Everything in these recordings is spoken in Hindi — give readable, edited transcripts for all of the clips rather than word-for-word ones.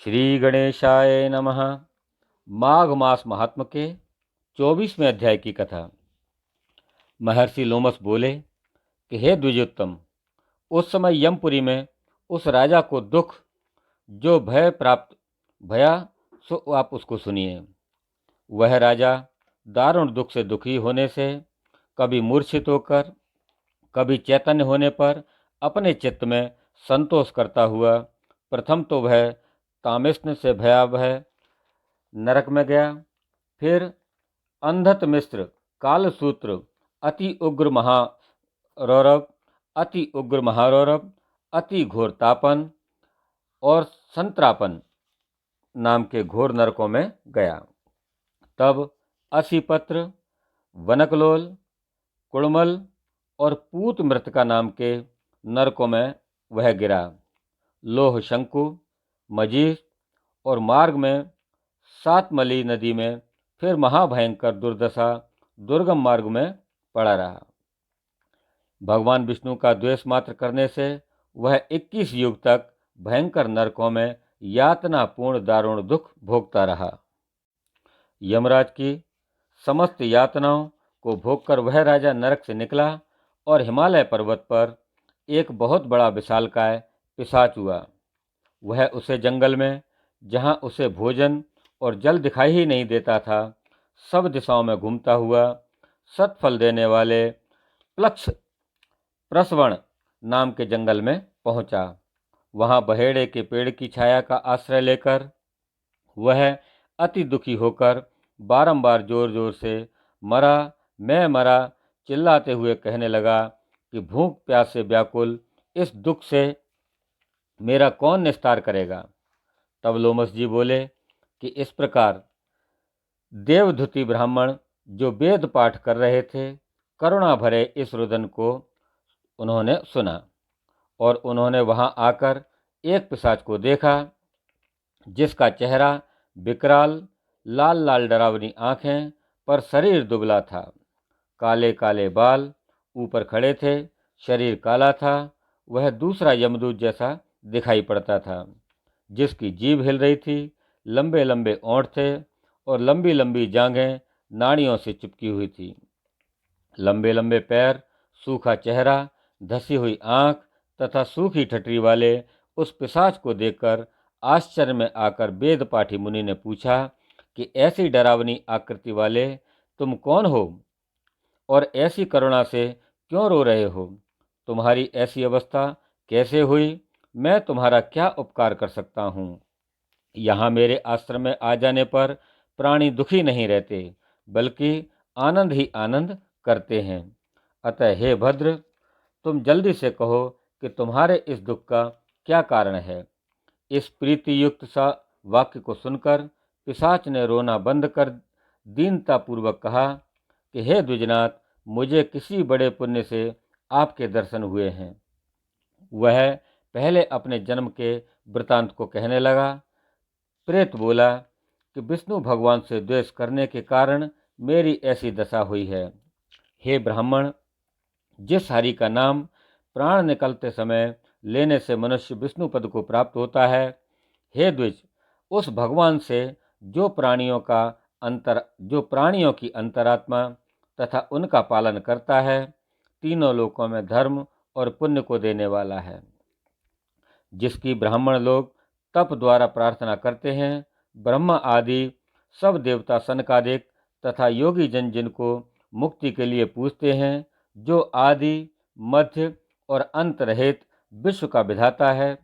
श्री गणेशाय नमः। माघ मास महात्म के 24वें अध्याय की कथा। महर्षि लोमस बोले कि हे द्विजोत्तम, उस समय यमपुरी में उस राजा को दुख जो भय प्राप्त भया, सो आप उसको सुनिए। वह राजा दारुण दुख से दुखी होने से, कभी मूर्छित होकर, कभी चैतन्य होने पर अपने चित्त में संतोष करता हुआ प्रथम तो वह तामिष्ण से भयावह नरक में गया। फिर अंधत मिश्र, कालसूत्र, अति उग्र महारौरव, अति घोर तापन और संत्रापन नाम के घोर नरकों में गया। तब असीपत्र, वनकलोल, कुड़मल और पूत मृतका नाम के नरकों में वह गिरा। लोह शंकु, मजीस और मार्ग में सातमली नदी में फिर महाभयंकर दुर्दशा दुर्गम मार्ग में पड़ा रहा। भगवान विष्णु का द्वेष मात्र करने से वह 21 युग तक भयंकर नरकों में यातनापूर्ण दारुण दुख भोगता रहा। यमराज की समस्त यातनाओं को भोगकर वह राजा नरक से निकला और हिमालय पर्वत पर एक बहुत बड़ा विशालकाय पिशाच हुआ। वह उसे जंगल में, जहां उसे भोजन और जल दिखाई ही नहीं देता था, सब दिशाओं में घूमता हुआ सत्फल देने वाले प्लक्ष प्रसवण नाम के जंगल में पहुंचा। वहां बहेड़े के पेड़ की छाया का आश्रय लेकर वह अति दुखी होकर बारंबार जोर जोर से मरा, मैं मरा चिल्लाते हुए कहने लगा कि भूख प्यास से व्याकुल इस दुख से मेरा कौन निस्तार करेगा। तब लोमस जी बोले कि इस प्रकार देवधुति ब्राह्मण जो वेद पाठ कर रहे थे, करुणा भरे इस रुदन को उन्होंने सुना और उन्होंने वहां आकर एक पिशाच को देखा, जिसका चेहरा विकराल, लाल लाल डरावनी आंखें, पर शरीर दुबला था। काले काले बाल ऊपर खड़े थे, शरीर काला था। वह दूसरा यमदूत जैसा दिखाई पड़ता था, जिसकी जीभ हिल रही थी। लंबे लंबे ओंठ थे और लंबी लंबी जांघें नाड़ियों से चिपकी हुई थी। लंबे लंबे पैर, सूखा चेहरा, धसी हुई आंख तथा सूखी ठटरी वाले उस पिशाच को देखकर आश्चर्य में आकर वेद पाठी मुनि ने पूछा कि ऐसी डरावनी आकृति वाले तुम कौन हो और ऐसी करुणा से क्यों रो रहे हो? तुम्हारी ऐसी अवस्था कैसे हुई? मैं तुम्हारा क्या उपकार कर सकता हूँ? यहाँ मेरे आश्रम में आ जाने पर प्राणी दुखी नहीं रहते, बल्कि आनंद ही आनंद करते हैं। अतः हे भद्र, तुम जल्दी से कहो कि तुम्हारे इस दुख का क्या कारण है। इस प्रीति युक्त सा वाक्य को सुनकर पिशाच ने रोना बंद कर दीनतापूर्वक कहा कि हे द्विजनाथ, मुझे किसी बड़े पुण्य से आपके दर्शन हुए हैं। वह पहले अपने जन्म के वृतांत को कहने लगा। प्रेत बोला कि विष्णु भगवान से द्वेष करने के कारण मेरी ऐसी दशा हुई है। हे ब्राह्मण, जिस हरि का नाम प्राण निकलते समय लेने से मनुष्य विष्णु पद को प्राप्त होता है, हे द्विज, उस भगवान से जो प्राणियों की अंतरात्मा तथा उनका पालन करता है, तीनों लोकों में धर्म और पुण्य को देने वाला है। जिसकी ब्राह्मण लोग तप द्वारा प्रार्थना करते हैं, ब्रह्मा आदि सब देवता सनकादिक तथा योगी जन जिनको मुक्ति के लिए पूजते हैं, जो आदि, मध्य और अंत रहित विश्व का विधाता है,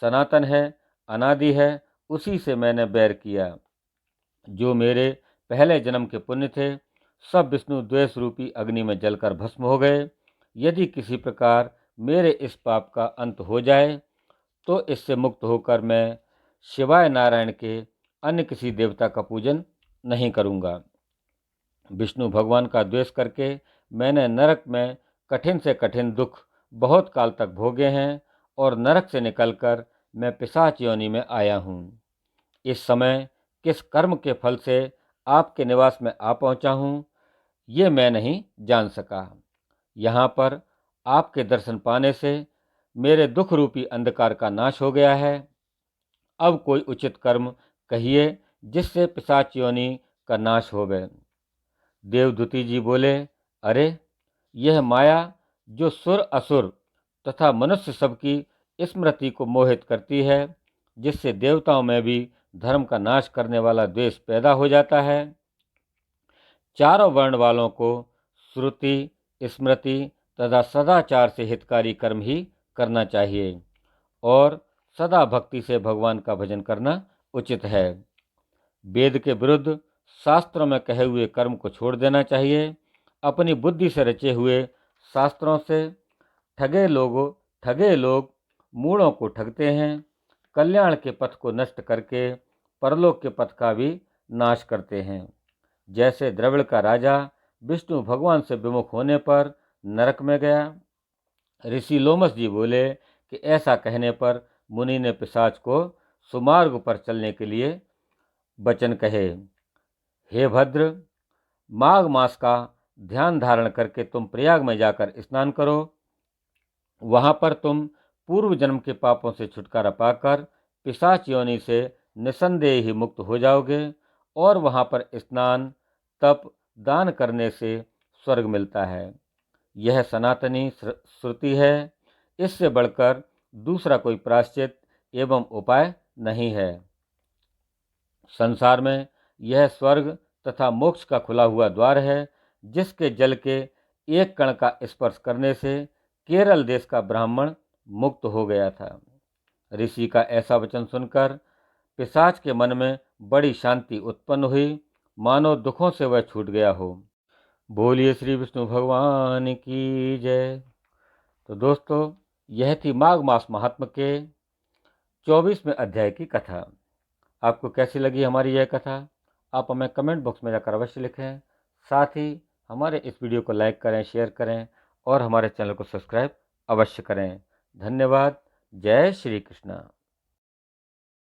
सनातन है, अनादि है, उसी से मैंने बैर किया। जो मेरे पहले जन्म के पुण्य थे, सब विष्णु द्वेष रूपी अग्नि में जलकर भस्म हो गए। यदि किसी प्रकार मेरे इस पाप का अंत हो जाए, तो इससे मुक्त होकर मैं शिवाय नारायण के अन्य किसी देवता का पूजन नहीं करूंगा। विष्णु भगवान का द्वेष करके मैंने नरक में कठिन से कठिन दुख बहुत काल तक भोगे हैं और नरक से निकलकर मैं पिशाच योनि में आया हूँ। इस समय किस कर्म के फल से आपके निवास में आ पहुँचा हूँ, ये मैं नहीं जान सका। यहाँ पर आपके दर्शन पाने से मेरे दुख रूपी अंधकार का नाश हो गया है। अब कोई उचित कर्म कहिए जिससे पिशाच योनि का नाश होवे। देवदूती जी बोले, अरे यह माया जो सुर असुर तथा मनुष्य सबकी स्मृति को मोहित करती है, जिससे देवताओं में भी धर्म का नाश करने वाला द्वेष पैदा हो जाता है। चारों वर्ण वालों को श्रुति, स्मृति तथा सदाचार से हितकारी कर्म ही करना चाहिए और सदा भक्ति से भगवान का भजन करना उचित है। वेद के विरुद्ध शास्त्रों में कहे हुए कर्म को छोड़ देना चाहिए। अपनी बुद्धि से रचे हुए शास्त्रों से ठगे लोग मूढ़ों को ठगते हैं, कल्याण के पथ को नष्ट करके परलोक के पथ का भी नाश करते हैं। जैसे द्रविड़ का राजा विष्णु भगवान से विमुख होने पर नरक में गया। ऋषि लोमस जी बोले कि ऐसा कहने पर मुनि ने पिशाच को सुमार्ग पर चलने के लिए वचन कहे। हे भद्र, माघ मास का ध्यान धारण करके तुम प्रयाग में जाकर स्नान करो। वहां पर तुम पूर्व जन्म के पापों से छुटकारा पाकर पिशाच योनि से निसंदेह ही मुक्त हो जाओगे और वहां पर स्नान, तप, दान करने से स्वर्ग मिलता है। यह सनातनी श्रुति है। इससे बढ़कर दूसरा कोई प्रायश्चित एवं उपाय नहीं है। संसार में यह स्वर्ग तथा मोक्ष का खुला हुआ द्वार है, जिसके जल के एक कण का स्पर्श करने से केरल देश का ब्राह्मण मुक्त हो गया था। ऋषि का ऐसा वचन सुनकर पिशाच के मन में बड़ी शांति उत्पन्न हुई, मानो दुखों से वह छूट गया हो। बोलिए श्री विष्णु भगवान की जय। तो दोस्तों, यह थी माघ मास महात्म के 24वें अध्याय की कथा। आपको कैसी लगी हमारी यह कथा? आप हमें कमेंट बॉक्स में जाकर अवश्य लिखें। साथ ही हमारे इस वीडियो को लाइक करें, शेयर करें और हमारे चैनल को सब्सक्राइब अवश्य करें। धन्यवाद। जय श्री कृष्ण।